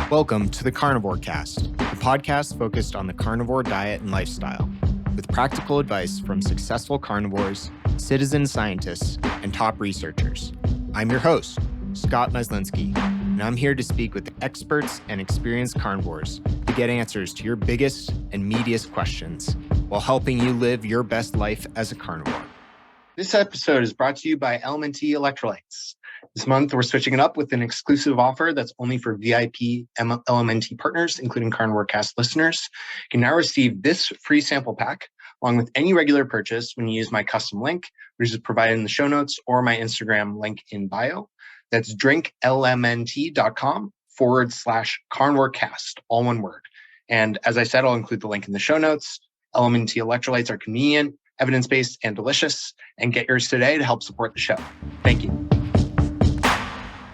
Welcome to the Carnivore Cast, the podcast focused on the carnivore diet and lifestyle, with practical advice from successful carnivores, citizen scientists, and top researchers. I'm your host, Scott Myslinski, and I'm here to speak with experts and experienced carnivores to get answers to your biggest and meatiest questions while helping you live your best life as a carnivore. This episode is brought to you by Elimination Electrolytes. This month, we're switching it up with an exclusive offer that's only for VIP LMNT partners, including Carnivore Cast listeners. You can now receive this free sample pack along with any regular purchase when you use my custom link, which is provided in the show notes or my Instagram link in bio. That's drinklmnt.com/carnivorecast, all one word. And as I said, I'll include the link in the show notes. Elimination Electrolytes are convenient, evidence-based, and delicious. And get yours today to help support the show. Thank you.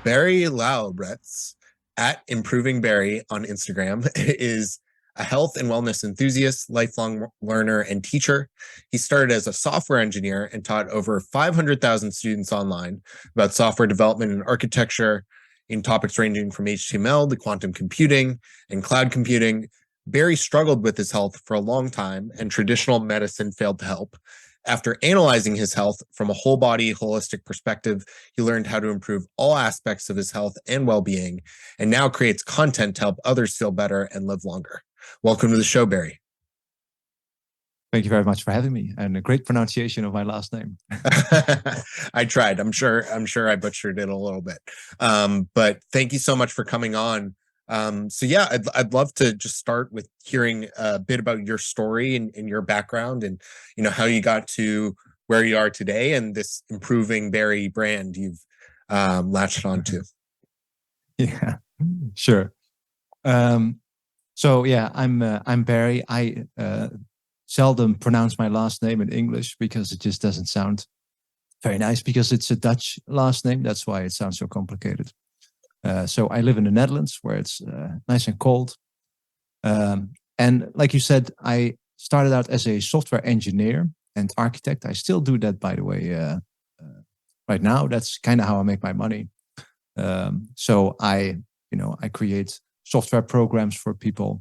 Barry Luijbrets at Improving Barry on Instagram is a health and wellness enthusiast, lifelong learner, and teacher. He started as a software engineer and taught over 500,000 students online about software development and architecture in topics ranging from HTML to quantum computing and cloud computing. Barry struggled with his health for a long time, and traditional medicine failed to help. After analyzing his health from a whole body, holistic perspective, he learned how to improve all aspects of his health and well-being, and now creates content to help others feel better and live longer. Welcome to the show, Barry. Thank you very much for having me, and a great pronunciation of my last name. I tried. I'm sure I butchered it a little bit. But thank you so much for coming on. I'd love to just start with hearing a bit about your story and your background, and how you got to where you are today and this Improving Barry brand you've latched onto. Yeah, sure. I'm Barry. I seldom pronounce my last name in English because it just doesn't sound very nice, because it's a Dutch last name. That's why it sounds so complicated. So I live in the Netherlands, where it's nice and cold. And like you said, I started out as a software engineer and architect. I still do that, by the way, right now. That's kind of how I make my money. So I create software programs for people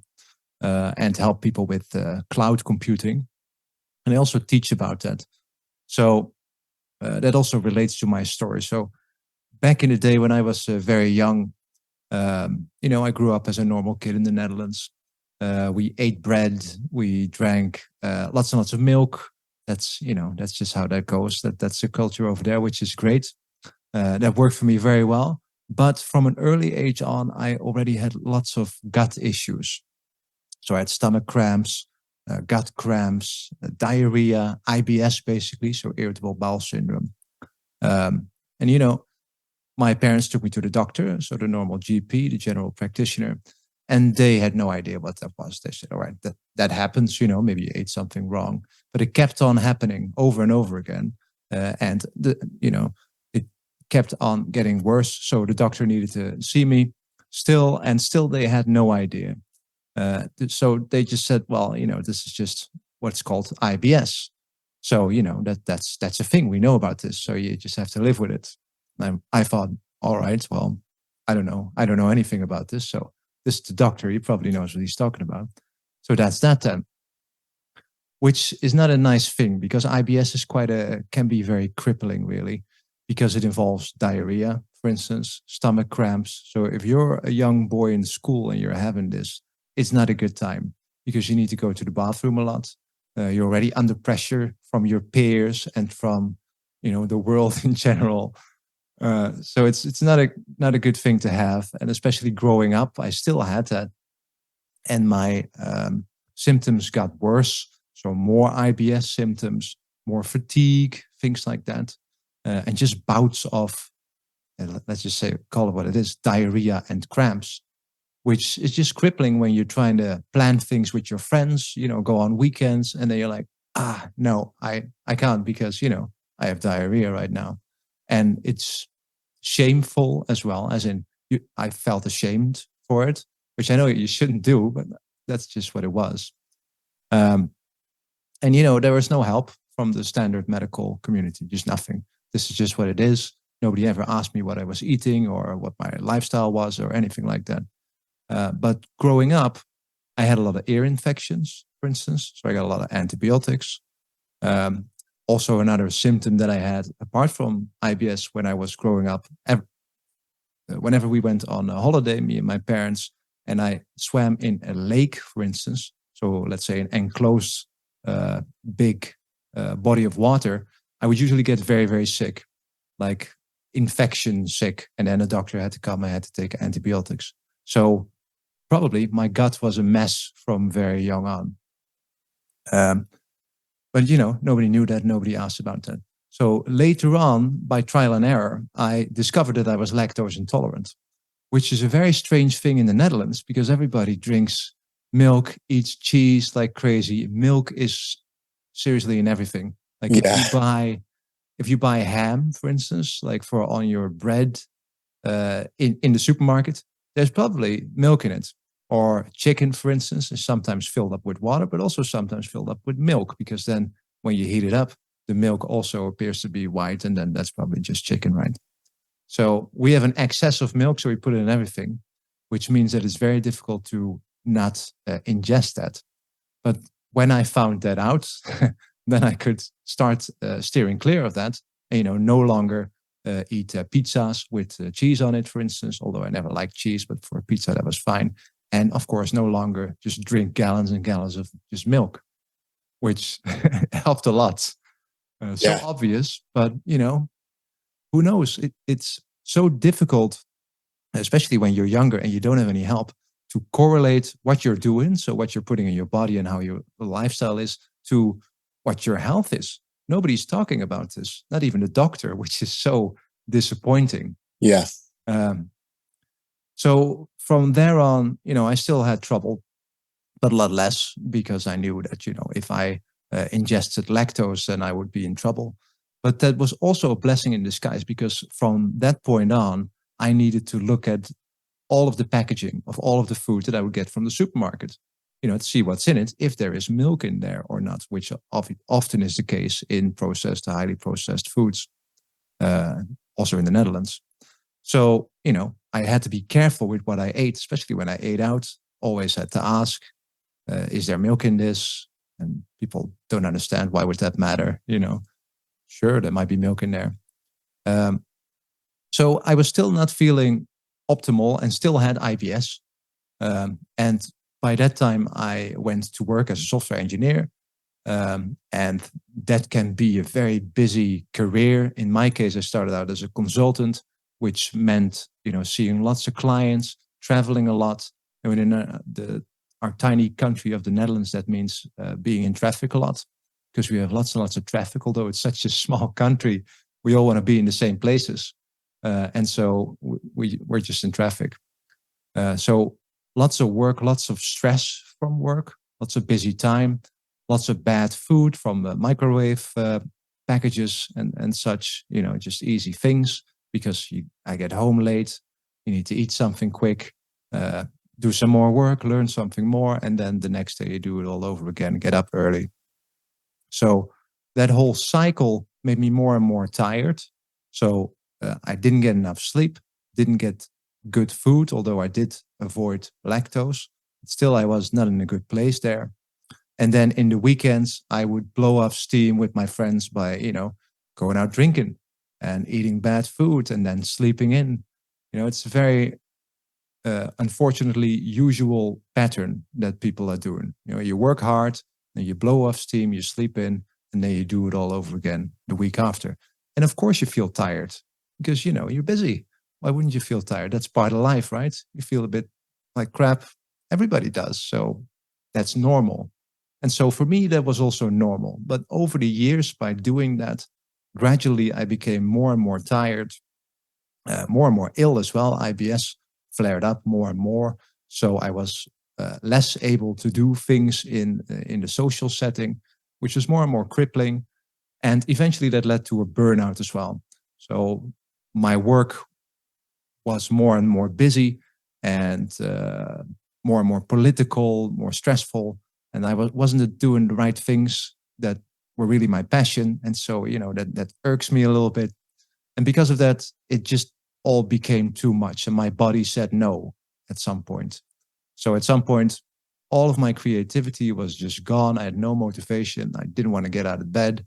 and help people with cloud computing. And I also teach about that. So that also relates to my story. So back in the day when I was very young, I grew up as a normal kid in the Netherlands. We ate bread, we drank lots and lots of milk. That's just how that goes. That's the culture over there, which is great. That worked for me very well. But from an early age on, I already had lots of gut issues. So I had stomach cramps, gut cramps, diarrhea, IBS basically, so irritable bowel syndrome. My parents took me to the doctor, so the normal GP, the general practitioner, and they had no idea what that was. They said, all right, that happens, maybe you ate something wrong. But it kept on happening over and over again. It kept on getting worse. So the doctor needed to see me still they had no idea. So they just said, well, this is just what's called IBS. So, that's a thing. We know about this. So you just have to live with it. I thought, all right, well, I don't know anything about this. So this is the doctor. He probably knows what he's talking about. So that's that then. Which is not a nice thing, because IBS is can be very crippling, really, because it involves diarrhea, for instance, stomach cramps. So if you're a young boy in school and you're having this, it's not a good time, because you need to go to the bathroom a lot. You're already under pressure from your peers and from, the world in general. So it's not a good thing to have. And especially growing up, I still had that. And my symptoms got worse. So more IBS symptoms, more fatigue, things like that. And just bouts of, let's just say, call it what it is, diarrhea and cramps, which is just crippling when you're trying to plan things with your friends, go on weekends. And then you're like, no, I can't, because, I have diarrhea right now. And it's shameful as well, as in I felt ashamed for it, which I know you shouldn't do, but that's just what it was. There was no help from the standard medical community, just nothing. This is just what it is. Nobody ever asked me what I was eating or what my lifestyle was or anything like that. But growing up, I had a lot of ear infections, for instance. So I got a lot of antibiotics. Also, another symptom that I had, apart from IBS, when I was growing up, whenever we went on a holiday, me and my parents, and I swam in a lake, for instance, so let's say an enclosed big body of water, I would usually get very, very sick, like infection sick. And then a doctor had to come, I had to take antibiotics. So probably my gut was a mess from very young on. But, nobody knew that, nobody asked about that. So later on, by trial and error, I discovered that I was lactose intolerant, which is a very strange thing in the Netherlands because everybody drinks milk, eats cheese like crazy. Milk is seriously in everything. Like if you buy ham, for instance, like on your bread in the supermarket, there's probably milk in it. Or chicken, for instance, is sometimes filled up with water, but also sometimes filled up with milk, because then when you heat it up, the milk also appears to be white, and then that's probably just chicken, right? So we have an excess of milk, so we put it in everything, which means that it's very difficult to not ingest that. But when I found that out, then I could start steering clear of that, and, no longer eat pizzas with cheese on it, for instance, although I never liked cheese, but for a pizza, that was fine. And of course, no longer just drink gallons and gallons of just milk, which helped a lot. So obvious, but who knows? It's so difficult, especially when you're younger and you don't have any help, to correlate what you're doing, so what you're putting in your body and how your lifestyle is, to what your health is. Nobody's talking about this, not even the doctor, which is so disappointing. Yeah. So from there on, I still had trouble, but a lot less, because I knew that, if I ingested lactose, then I would be in trouble. But that was also a blessing in disguise, because from that point on, I needed to look at all of the packaging of all of the food that I would get from the supermarket, to see what's in it, if there is milk in there or not, which often is the case in processed, highly processed foods, also in the Netherlands. So, I had to be careful with what I ate, especially when I ate out. Always had to ask, is there milk in this? And people don't understand, why would that matter? Sure, there might be milk in there. So I was still not feeling optimal and still had IBS. And by that time, I went to work as a software engineer. And that can be a very busy career. In my case, I started out as a consultant, which meant, seeing lots of clients, traveling a lot. And in our tiny country of the Netherlands, that means being in traffic a lot, because we have lots and lots of traffic. Although it's such a small country, we all want to be in the same places. And so we're just in traffic. So lots of work, lots of stress from work, lots of busy time, lots of bad food from the microwave packages and such, just easy things, because I get home late, you need to eat something quick, do some more work, learn something more, and then the next day you do it all over again, get up early. So that whole cycle made me more and more tired. So I didn't get enough sleep, didn't get good food, although I did avoid lactose. Still, I was not in a good place there. And then in the weekends, I would blow off steam with my friends by, going out drinking and eating bad food and then sleeping in. It's a very, unfortunately, usual pattern that people are doing. You work hard, then you blow off steam, you sleep in, and then you do it all over again the week after. And of course you feel tired because, you're busy. Why wouldn't you feel tired? That's part of life, right? You feel a bit like crap. Everybody does. So that's normal. And so for me, that was also normal. But over the years, by doing that, gradually I became more and more tired, more and more ill as well. IBS flared up more and more. So I was less able to do things in the social setting, which was more and more crippling. And eventually that led to a burnout as well. So my work was more and more busy and more and more political, more stressful. And I wasn't doing the right things that were really my passion. And so, that irks me a little bit. And because of that, it just all became too much. And my body said no at some point. So at some point, all of my creativity was just gone. I had no motivation. I didn't want to get out of bed.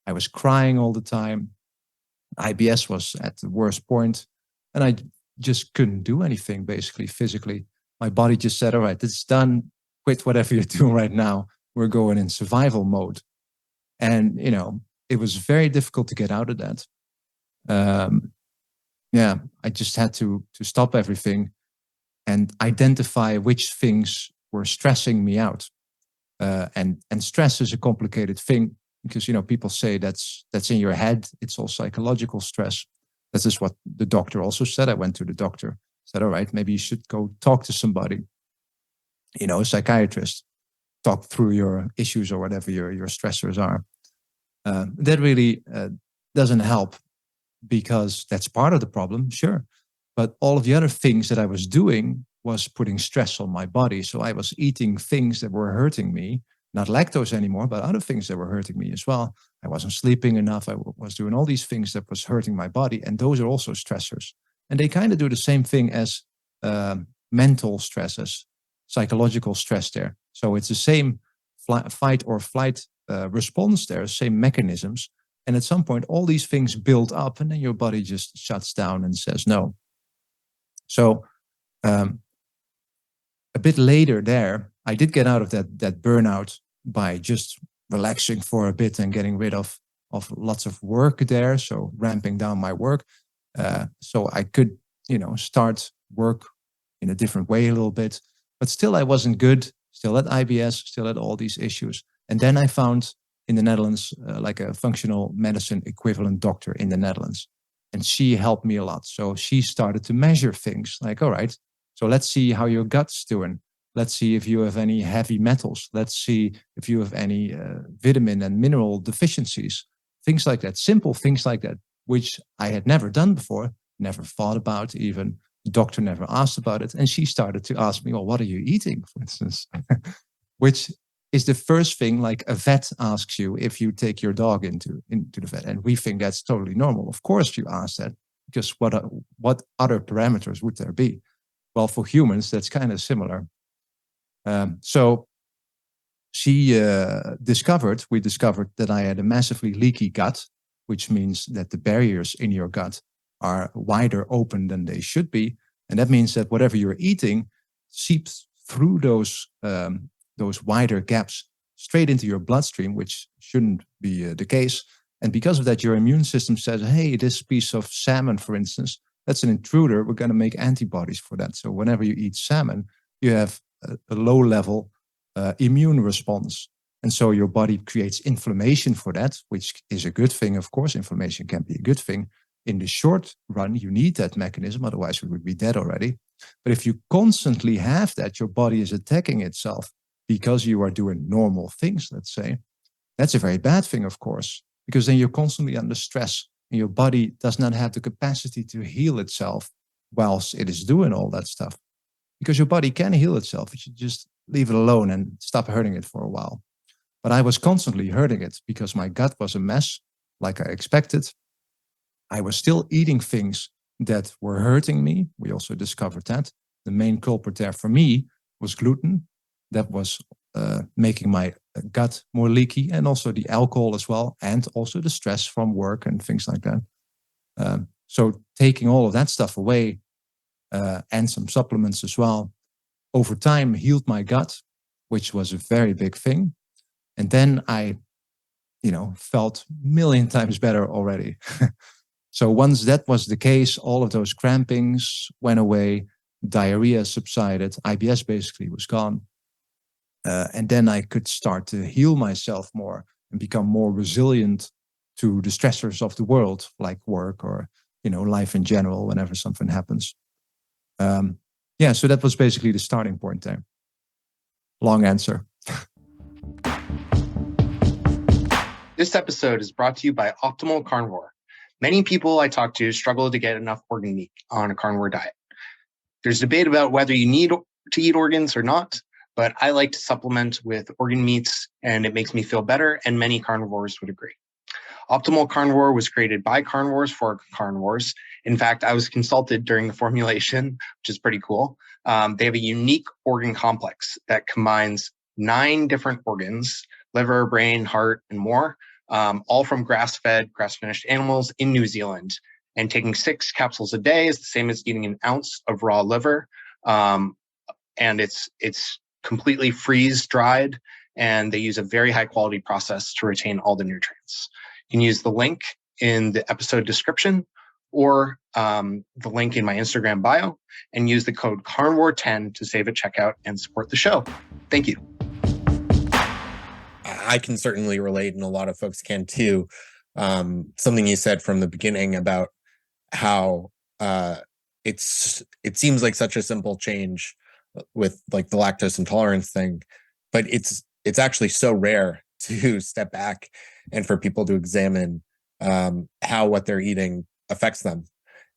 I was crying all the time. IBS was at the worst point, and I just couldn't do anything basically physically. My body just said, all right, it's done. Quit whatever you're doing right now. We're going in survival mode. And, it was very difficult to get out of that. I just had to stop everything and identify which things were stressing me out. And stress is a complicated thing because, people say that's in your head. It's all psychological stress. This is what the doctor also said. I went to the doctor, said, all right, maybe you should go talk to somebody, a psychiatrist, talk through your issues or whatever your stressors are. That really doesn't help because that's part of the problem, sure. But all of the other things that I was doing was putting stress on my body. So I was eating things that were hurting me, not lactose anymore, but other things that were hurting me as well. I wasn't sleeping enough. I was doing all these things that was hurting my body. And those are also stressors. And they kind of do the same thing as mental stresses, psychological stress there. So it's the same fight or flight response there, same mechanisms. And at some point, all these things build up and then your body just shuts down and says no. So a bit later there, I did get out of that burnout by just relaxing for a bit and getting rid of lots of work there. So ramping down my work. So I could, start work in a different way a little bit. But still, I wasn't good. Still had IBS, still had all these issues. And then I found in the Netherlands, like a functional medicine equivalent doctor in the Netherlands. And she helped me a lot. So she started to measure things like, all right, so let's see how your gut's doing. Let's see if you have any heavy metals. Let's see if you have any vitamin and mineral deficiencies. Things like that, simple things like that, which I had never done before, never thought about even. The doctor never asked about it. And she started to ask me, well, what are you eating, for instance? Which is the first thing, like a vet asks you if you take your dog into the vet. And we think that's totally normal. Of course you ask that, because what other parameters would there be? Well, for humans, that's kind of similar. So we discovered that I had a massively leaky gut, which means that the barriers in your gut are wider open than they should be. And that means that whatever you're eating seeps through those wider gaps straight into your bloodstream, which shouldn't be the case. And because of that, your immune system says, hey, this piece of salmon, for instance, that's an intruder. We're going to make antibodies for that. So whenever you eat salmon, you have a low-level immune response. And so your body creates inflammation for that, which is a good thing. Of course, inflammation can be a good thing. In the short run, you need that mechanism. Otherwise, we would be dead already. But if you constantly have that, your body is attacking itself because you are doing normal things, let's say. That's a very bad thing, of course, because then you're constantly under stress and your body does not have the capacity to heal itself whilst it is doing all that stuff. Because your body can heal itself. You should just leave it alone and stop hurting it for a while. But I was constantly hurting it because my gut was a mess, like I expected. I was still eating things that were hurting me. We also discovered that. The main culprit there for me was gluten. That was making my gut more leaky, and also the alcohol as well, and also the stress from work and things like that. So taking all of that stuff away and some supplements as well, over time healed my gut, which was a very big thing. And then I, felt a million times better already. So once that was the case, all of those crampings went away, diarrhea subsided, IBS basically was gone. And then I could start to heal myself more and become more resilient to the stressors of the world, like work or, life in general, whenever something happens. So that was basically the starting point there. Long answer. This episode is brought to you by Optimal Carnivore. Many people I talk to struggle to get enough organ meat on a carnivore diet. There's debate about whether you need to eat organs or not, but I like to supplement with organ meats and it makes me feel better, and many carnivores would agree. Optimal Carnivore was created by carnivores for carnivores. In fact, I was consulted during the formulation, which is pretty cool. They have a unique organ complex that combines 9 different organs, liver, brain, heart, and more, all from grass-fed, grass-finished animals in New Zealand. And taking 6 capsules a day is the same as eating an ounce of raw liver. And it's completely freeze-dried, and they use a very high-quality process to retain all the nutrients. You can use the link in the episode description or the link in my Instagram bio and use the code Carnivore10 to save at checkout and support the show. Thank you. I can certainly relate, and a lot of folks can too. Something you said from the beginning about how it seems like such a simple change with like the lactose intolerance thing, but it's actually so rare to step back and for people to examine how what they're eating affects them.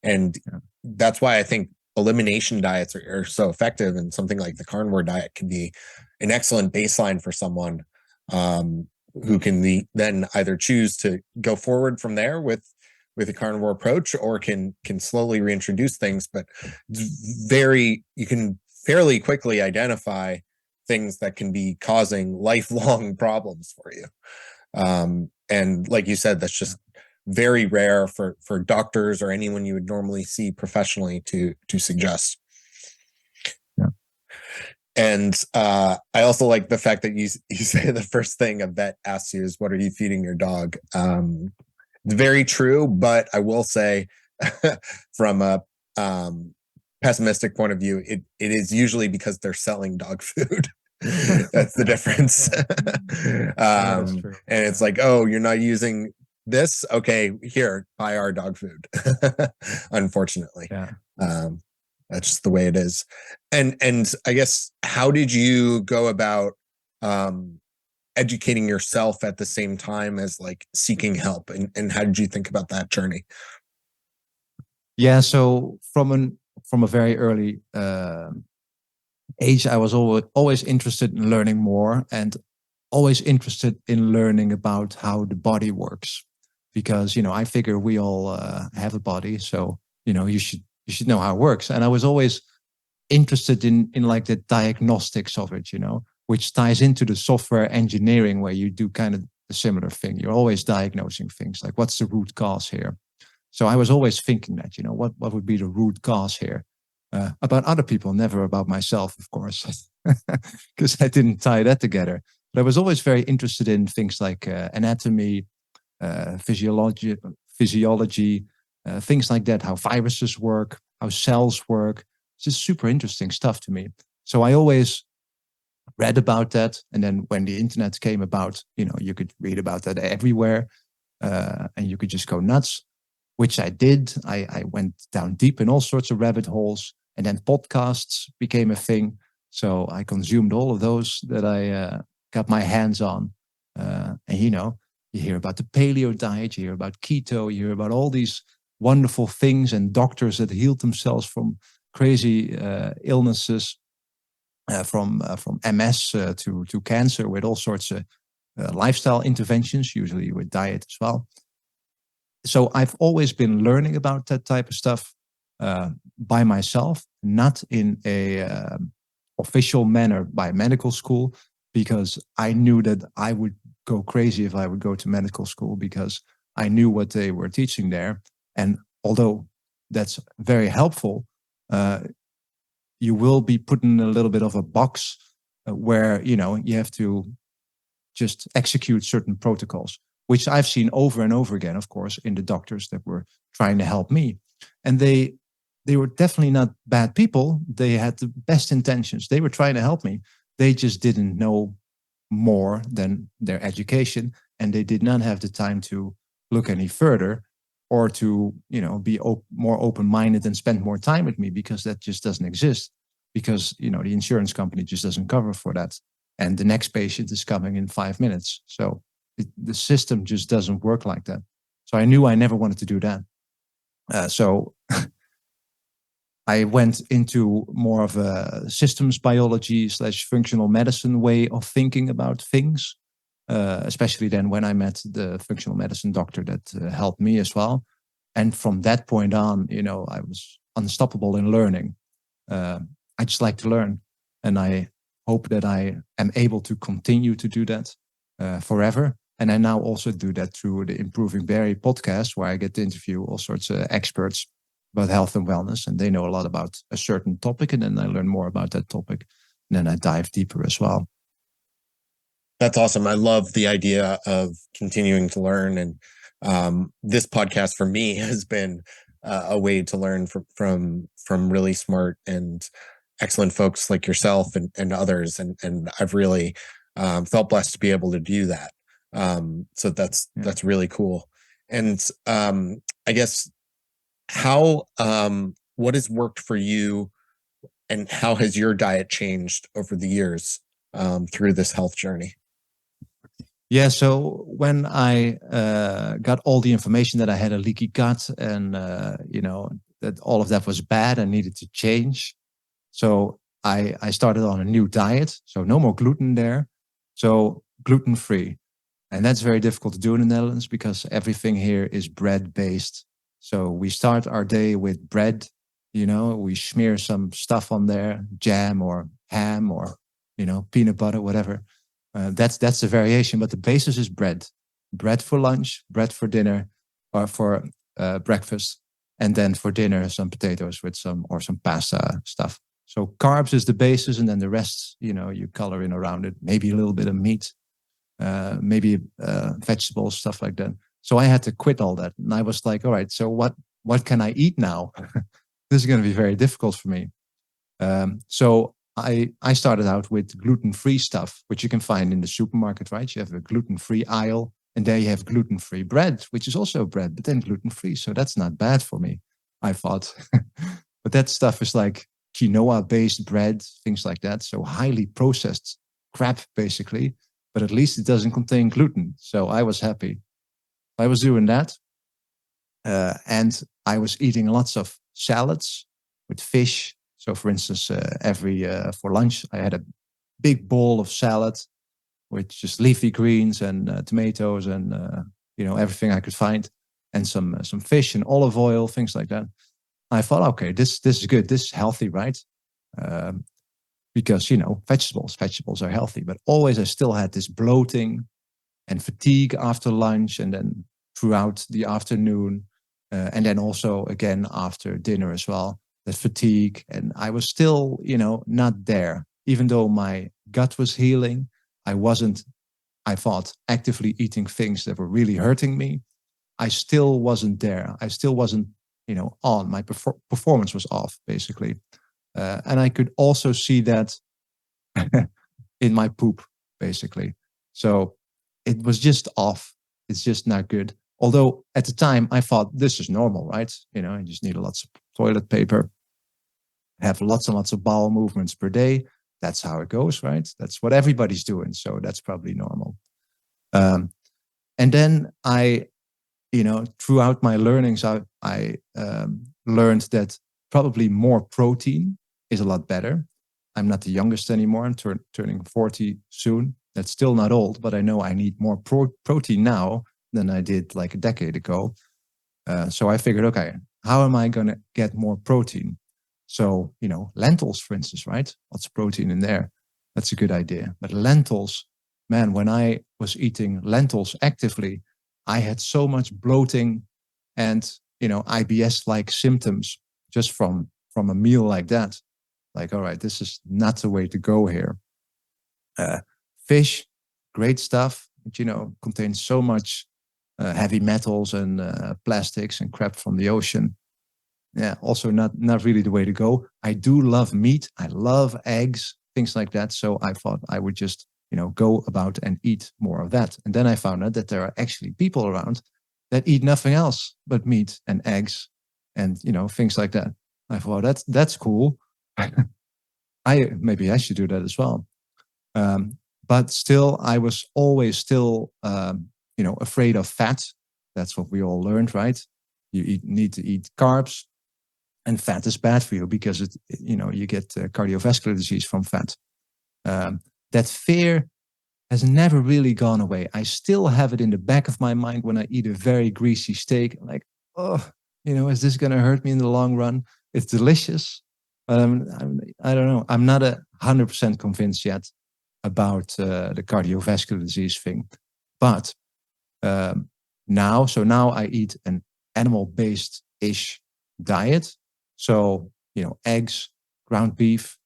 And that's why I think elimination diets are so effective, and something like the carnivore diet can be an excellent baseline for someone who can then either choose to go forward from there with a carnivore approach, or can slowly reintroduce things. But you can fairly quickly identify things that can be causing lifelong problems for you. And like you said, that's just very rare for doctors or anyone you would normally see professionally to suggest. Yeah. And I also like the fact that you say the first thing a vet asks you is, what are you feeding your dog? It's very true, but I will say from a pessimistic point of view, it is usually because they're selling dog food. That's the difference. And it's like, oh, you're not using this? Okay, here, buy our dog food. Unfortunately. Yeah. That's just the way it is. And I guess, how did you go about educating yourself at the same time as like seeking help, and how did you think about that journey? Yeah, so from a very early age, I was always interested in learning more, and always interested in learning about how the body works, because I figure we all have a body, so you should know how it works. And I was always interested in like the diagnostics of it, which ties into the software engineering, where you do kind of a similar thing. You're always diagnosing things like, what's the root cause here? So I was always thinking that, what would be the root cause here? About other people, never about myself, of course, because I didn't tie that together. But I was always very interested in things like anatomy, physiology, things like that, how viruses work, how cells work. It's just super interesting stuff to me. So I always read about that. And then when the internet came about, you could read about that everywhere, and you could just go nuts, which I did. I went down deep in all sorts of rabbit holes, and then podcasts became a thing. So I consumed all of those that I got my hands on. And you hear about the paleo diet, you hear about keto, you hear about all these wonderful things, and doctors that healed themselves from crazy illnesses, from MS to cancer, with all sorts of lifestyle interventions, usually with diet as well. So I've always been learning about that type of stuff by myself, not in a official manner by medical school, because I knew that I would go crazy if I would go to medical school, because I knew what they were teaching there. And although that's very helpful, you will be put in a little bit of a box where, you have to just execute certain protocols, which I've seen over and over again, of course, in the doctors that were trying to help me. And they were definitely not bad people. They had the best intentions. They were trying to help me. They just didn't know more than their education, and they did not have the time to look any further, or to, be more open-minded and spend more time with me, because that just doesn't exist, because, the insurance company just doesn't cover for that. And the next patient is coming in 5 minutes. So the system just doesn't work like that. So I knew I never wanted to do that. So I went into more of a systems biology / functional medicine way of thinking about things, especially then when I met the functional medicine doctor that helped me as well. And from that point on, I was unstoppable in learning. I just like to learn, and I hope that I am able to continue to do that forever. And I now also do that through the Improving Berry podcast, where I get to interview all sorts of experts about health and wellness, and they know a lot about a certain topic, and then I learn more about that topic, and then I dive deeper as well. That's awesome. I love the idea of continuing to learn, and this podcast for me has been a way to learn from really smart and excellent folks like yourself and others, and I've really felt blessed to be able to do that. So that's really cool. And I guess what has worked for you, and how has your diet changed over the years through this health journey? Yeah, so when I got all the information that I had a leaky gut, and that all of that was bad and needed to change, so I started on a new diet. So no more gluten there, so gluten-free. And that's very difficult to do in the Netherlands because everything here is bread-based. So we start our day with bread, we smear some stuff on there, jam or ham or, peanut butter, whatever. That's the variation, but the basis is bread. Bread for lunch, bread for dinner, or for breakfast, and then for dinner some potatoes with some pasta stuff. So carbs is the basis, and then the rest, you color in around it. Maybe a little bit of meat, maybe vegetables, stuff like that. So I had to quit all that, and I was like, all right, so what can I eat now? This is going to be very difficult for me. So I started out with gluten-free stuff, which you can find in the supermarket, right? You have a gluten-free aisle, and there you have gluten-free bread, which is also bread, but then gluten-free. So that's not bad for me, I thought. But that stuff is like quinoa-based bread, things like that. So highly processed crap, basically. But at least it doesn't contain gluten. So I was happy. I was doing that. And I was eating lots of salads with fish. So for instance, for lunch, I had a big bowl of salad with just leafy greens and tomatoes and, everything I could find, and some fish and olive oil, things like that. I thought, okay, this is good. This is healthy, right? Because, vegetables are healthy, but always I still had this bloating and fatigue after lunch, and then throughout the afternoon, and then also again after dinner as well, that fatigue. And I was still, not there. Even though my gut was healing, I wasn't, I thought, actively eating things that were really hurting me. I still wasn't there. I still wasn't, on. My performance was off, basically. And I could also see that in my poop, basically. So it was just off. It's just not good. Although at the time I thought this is normal, right? I just need lots of toilet paper, have lots and lots of bowel movements per day. That's how it goes, right? That's what everybody's doing. So that's probably normal. And then I, throughout my learnings, I learned that probably more protein is a lot better. I'm not the youngest anymore. I'm turning 40 soon. That's still not old, but I know I need more protein now than I did like a decade ago. So I figured, okay, how am I going to get more protein? So, lentils, for instance, right? Lots of protein in there. That's a good idea. But lentils, man, when I was eating lentils actively, I had so much bloating and, IBS-like symptoms just from a meal like that. Like, all right, this is not the way to go here. Fish, great stuff, but, contains so much heavy metals and plastics and crap from the ocean. Yeah, also not really the way to go. I do love meat. I love eggs, things like that. So I thought I would just, go about and eat more of that. And then I found out that there are actually people around that eat nothing else but meat and eggs and, things like that. I thought that's cool. Maybe I should do that as well. But still, I was always still, afraid of fat. That's what we all learned, right? You need to eat carbs, and fat is bad for you because you get cardiovascular disease from fat. That fear has never really gone away. I still have it in the back of my mind when I eat a very greasy steak. I'm like, oh, is this going to hurt me in the long run? It's delicious, I don't know. I'm not 100% convinced yet about the cardiovascular disease thing. But now I eat an animal-based-ish diet. So, eggs, ground beef,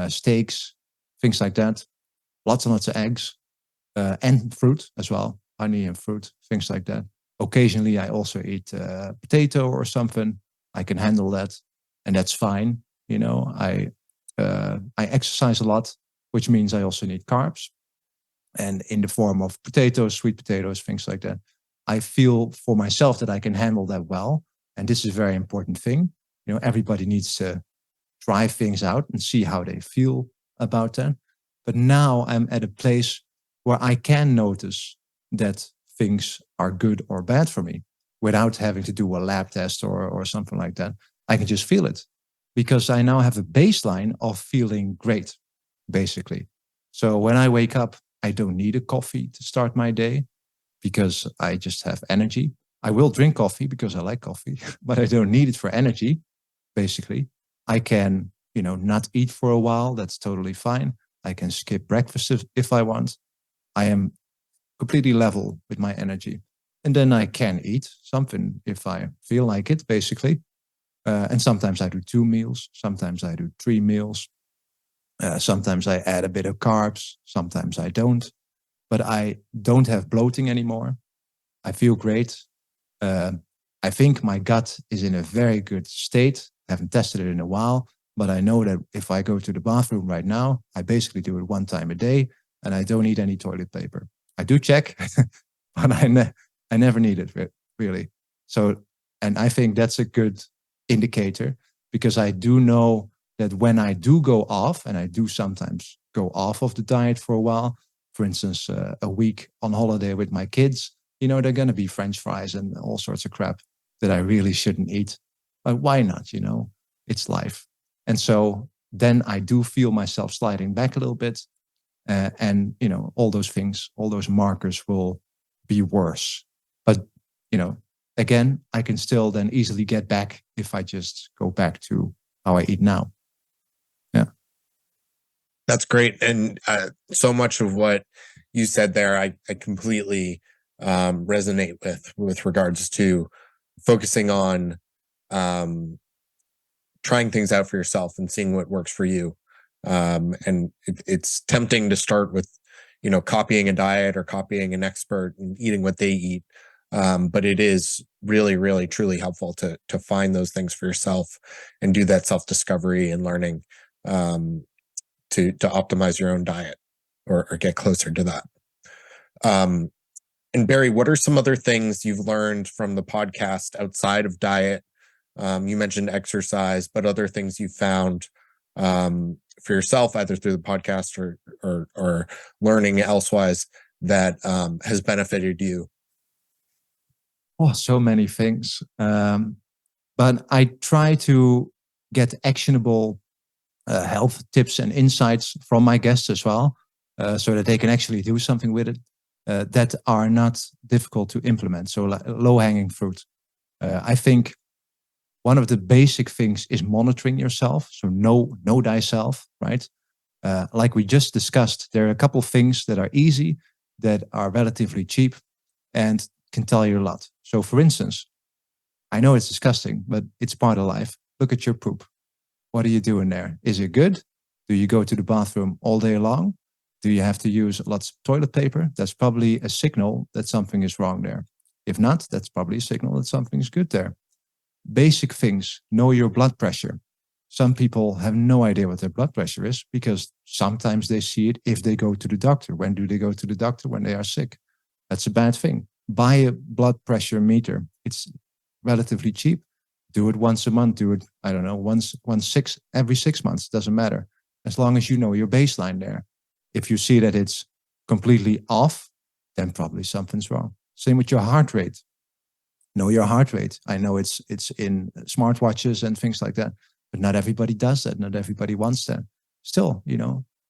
steaks, things like that. Lots and lots of eggs, and fruit as well, honey and fruit, things like that. Occasionally, I also eat potato or something. I can handle that, and that's fine. I exercise a lot, which means I also need carbs, and in the form of potatoes, sweet potatoes, things like that. I feel for myself that I can handle that well, and this is a very important thing. Everybody needs to try things out and see how they feel about that. But now I'm at a place where I can notice that things are good or bad for me without having to do a lab test or something like that. I can just feel it because I now have a baseline of feeling great, basically. So when I wake up, I don't need a coffee to start my day because I just have energy. I will drink coffee because I like coffee, but I don't need it for energy, basically. I can, not eat for a while. That's totally fine. I can skip breakfast if I want. I am completely level with my energy. And then I can eat something if I feel like it, basically. And sometimes I do 2 meals. Sometimes I do 3 meals. Sometimes I add a bit of carbs. Sometimes I don't. But I don't have bloating anymore. I feel great. I think my gut is in a very good state. I haven't tested it in a while, but I know that if I go to the bathroom right now, I basically do it 1 time a day, and I don't need any toilet paper. I do check, but I never need it really. So, and I think that's a good indicator because I do know that when I do go off, and I do sometimes go off of the diet for a while, for instance, a week on holiday with my kids, they're going to be French fries and all sorts of crap that I really shouldn't eat. But why not? It's life. And so then I do feel myself sliding back a little bit. And, all those things, all those markers will be worse. But, again, I can still then easily get back if I just go back to how I eat now. Yeah. That's great. And so much of what you said there, I completely resonate with regards to focusing on trying things out for yourself and seeing what works for you. And it's tempting to start with, copying a diet or copying an expert and eating what they eat. But it is really, really, truly helpful to find those things for yourself and do that self-discovery and learning to optimize your own diet or get closer to that. And Barry, what are some other things you've learned from the podcast outside of diet? You mentioned exercise, but other things you found for yourself, either through the podcast or learning elsewise that has benefited you? Oh, so many things. But I try to get actionable health tips and insights from my guests as well, so that they can actually do something with it that are not difficult to implement. So low-hanging fruit. I think one of the basic things is monitoring yourself. So know thyself, right? Like we just discussed, there are a couple of things that are easy, that are relatively cheap, and can tell you a lot. So for instance, I know it's disgusting, but it's part of life. Look at your poop. What are you doing there? Is it good? Do you go to the bathroom all day long? Do you have to use lots of toilet paper? That's probably a signal that something is wrong there. If not, that's probably a signal that something is good there. Basic things, know your blood pressure. Some people have no idea what their blood pressure is because sometimes they see it if they go to the doctor. When do they go to the doctor? When they are sick. That's a bad thing. Buy a blood pressure meter. It's relatively cheap. Do it once a month. Do it, I don't know, every 6 months. Doesn't matter. As long as you know your baseline there. If you see that it's completely off, then probably something's wrong. Same with your heart rate. Know your heart rate. I know it's in smartwatches and things like that, but not everybody does that. Not everybody wants that. Still,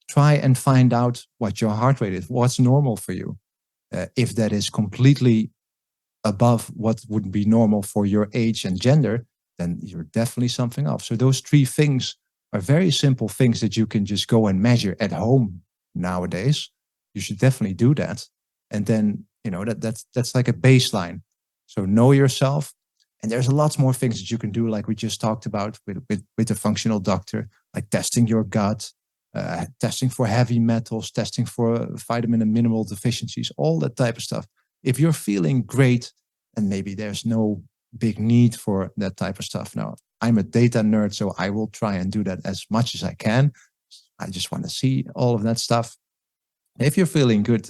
try and find out what your heart rate is. What's normal for you? If that is completely above what would be normal for your age and gender, then you're definitely something off. So those 3 things are very simple things that you can just go and measure at home nowadays. You should definitely do that. And then, that's like a baseline. So know yourself. And there's lots more things that you can do, like we just talked about with a functional doctor, like testing your gut, testing for heavy metals, testing for vitamin and mineral deficiencies, all that type of stuff. If you're feeling great, and maybe there's no big need for that type of stuff. Now, I'm a data nerd, so I will try and do that as much as I can. I just want to see all of that stuff. If you're feeling good,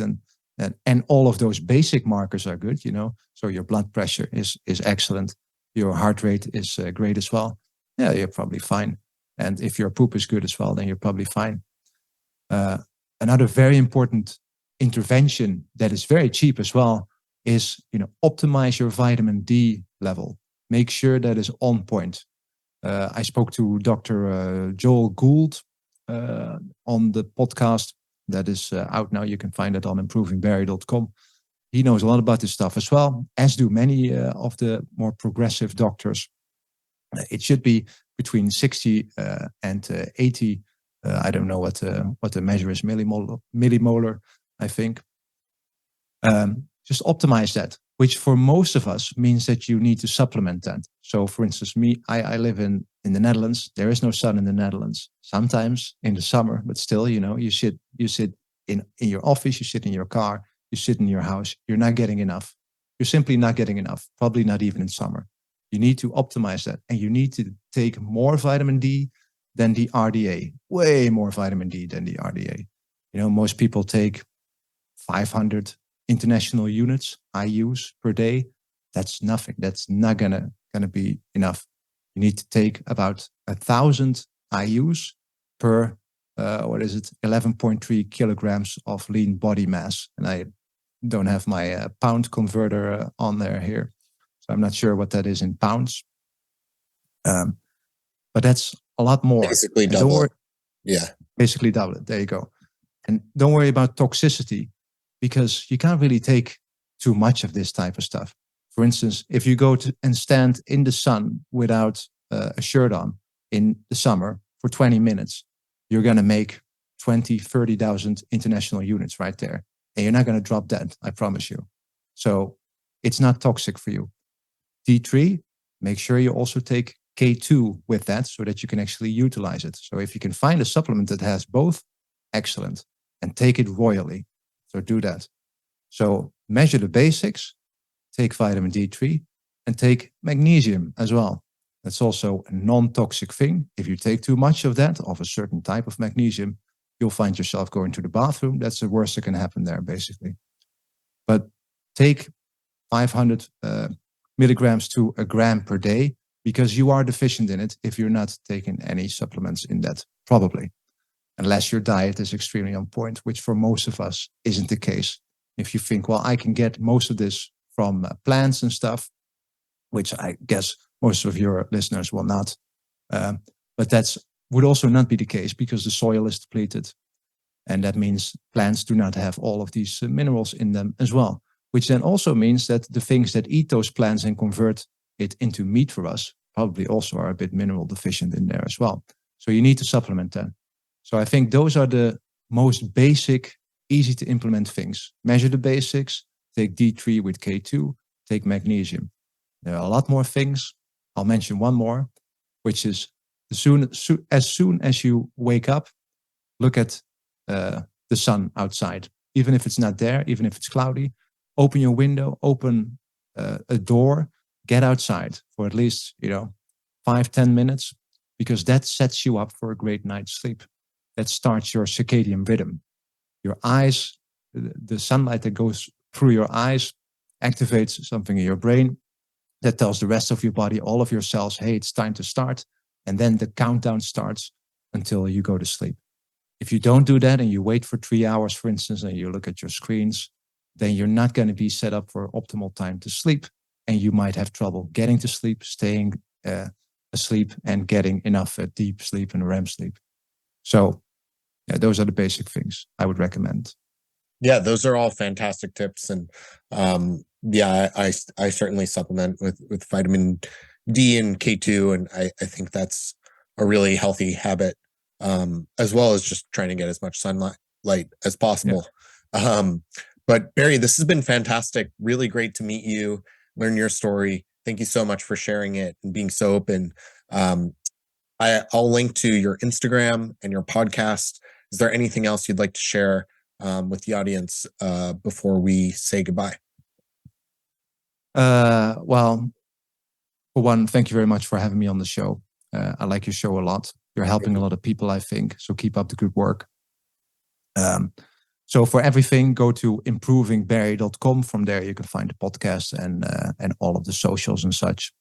and all of those basic markers are good, so your blood pressure is excellent, your heart rate is great as well, yeah, you're probably fine. And if your poop is good as well, then you're probably fine. Another very important intervention that is very cheap as well is, optimize your vitamin D level. Make sure that is on point. I spoke to Dr. Joel Gould on the podcast that is out now. You can find it on improvingberry.com. He knows a lot about this stuff as well, as do many of the more progressive doctors. It should be between 60 and 80. I don't know what the measure is, millimolar, I think. Just optimize that, which for most of us means that you need to supplement that. So for instance, I live in the Netherlands. There is no sun in the Netherlands. Sometimes in the summer, but still, you sit in your office, you sit in your car, you sit in your house. You're not getting enough. You're simply not getting enough, probably not even in summer. You need to optimize that, and you need to take more vitamin D than the RDA, way more vitamin D than the RDA. Most people take 500 international units, IUs per day. That's nothing. That's not gonna be enough. You need to take about 1,000 IUs per 11.3 kilograms of lean body mass. And I don't have my pound converter on there here, so I'm not sure what that is in pounds. But that's a lot more. Basically double it. Yeah. Basically double it. There you go. And don't worry about toxicity, because you can't really take too much of this type of stuff. For instance, if you go and stand in the sun without a shirt on in the summer for 20 minutes, you're going to make 30,000 international units right there. And you're not going to drop that, I promise you. So it's not toxic for you. D3, make sure you also take K2 with that so that you can actually utilize it. So if you can find a supplement that has both, excellent. And take it royally. So do that. So measure the basics, take vitamin D3, and take magnesium as well. That's also a non-toxic thing. If you take too much of that, of a certain type of magnesium, you'll find yourself going to the bathroom. That's the worst that can happen there, basically. But take 500 milligrams to a gram per day, because you are deficient in it if you're not taking any supplements in that, probably. Unless your diet is extremely on point, which for most of us isn't the case. If you think, well, I can get most of this from plants and stuff, which I guess most of your listeners will not. But that would also not be the case, because the soil is depleted. And that means plants do not have all of these minerals in them as well, which then also means that the things that eat those plants and convert it into meat for us probably also are a bit mineral deficient in there as well. So you need to supplement that. So I think those are the most basic, easy to implement things. Measure the basics, take D3 with K2, take magnesium. There are a lot more things. I'll mention one more, which is as soon as you wake up, look at the sun outside. Even if it's not there, even if it's cloudy, open your window, open a door, get outside for at least 5-10 minutes, because that sets you up for a great night's sleep. That starts your circadian rhythm. Your eyes, the sunlight that goes through your eyes activates something in your brain that tells the rest of your body, all of your cells, hey, it's time to start. And then the countdown starts until you go to sleep. If you don't do that and you wait for 3 hours, for instance, and you look at your screens, then you're not going to be set up for optimal time to sleep. And you might have trouble getting to sleep, staying asleep, and getting enough deep sleep and REM sleep. So yeah, those are the basic things I would recommend. Yeah, those are all fantastic tips. And I certainly supplement with vitamin D and K2. And I think that's a really healthy habit, as well as just trying to get as much sunlight as possible. Yeah. But Barry, this has been fantastic. Really great to meet you, learn your story. Thank you so much for sharing it and being so open. I'll link to your Instagram and your podcast. Is there anything else you'd like to share with the audience before we say goodbye? Well, for one, thank you very much for having me on the show. I like your show a lot. You're helping a lot of people, I think. So keep up the good work. So for everything, go to improvingbarry.com. From there, you can find the podcast and all of the socials and such.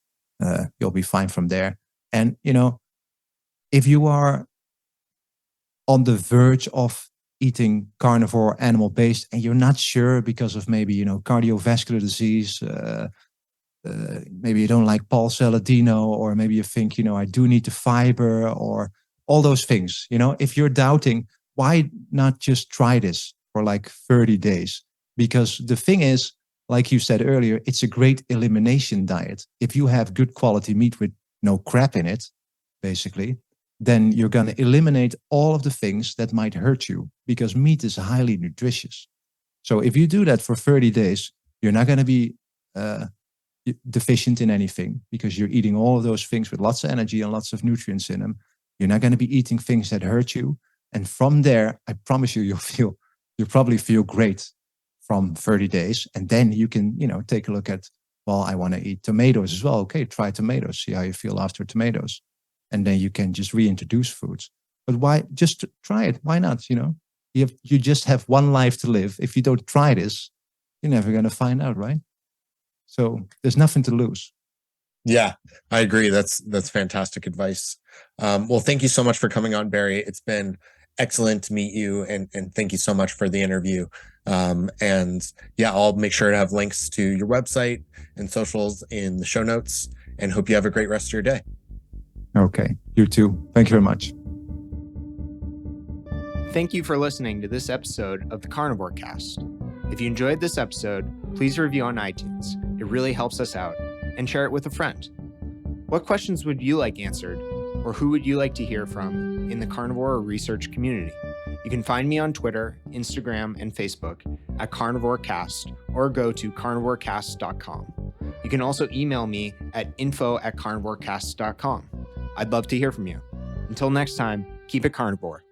You'll be fine from there. And, if you are on the verge of eating carnivore, animal-based, and you're not sure because of maybe, cardiovascular disease, maybe you don't like Paul Saladino, or maybe you think, I do need the fiber, or all those things. If you're doubting, why not just try this for like 30 days? Because the thing is, like you said earlier, it's a great elimination diet. If you have good quality meat with no crap in it, basically, then you're going to eliminate all of the things that might hurt you, because meat is highly nutritious. So if you do that for 30 days, you're not going to be deficient in anything, because you're eating all of those things with lots of energy and lots of nutrients in them. You're not going to be eating things that hurt you. And from there, I promise you, you'll probably feel great from 30 days. And then you can, take a look at, well, I want to eat tomatoes as well. Okay, try tomatoes, see how you feel after tomatoes. And then you can just reintroduce foods. But why just try it? Why not? You just have one life to live. If you don't try this, you're never going to find out, right? So there's nothing to lose. Yeah, I agree. That's fantastic advice. Well, thank you so much for coming on, Barry. It's been excellent to meet you, and thank you so much for the interview. And yeah, I'll make sure to have links to your website and socials in the show notes, and hope you have a great rest of your day. Okay, you too. Thank you very much. Thank you for listening to this episode of the Carnivore Cast. If you enjoyed this episode, please review on iTunes. It really helps us out. And share it with a friend. What questions would you like answered, or who would you like to hear from in the carnivore research community? You can find me on Twitter, Instagram, and Facebook at CarnivoreCast, or go to carnivorecast.com. You can also email me at info@carnivorecast.com. I'd love to hear from you. Until next time, keep it carnivore.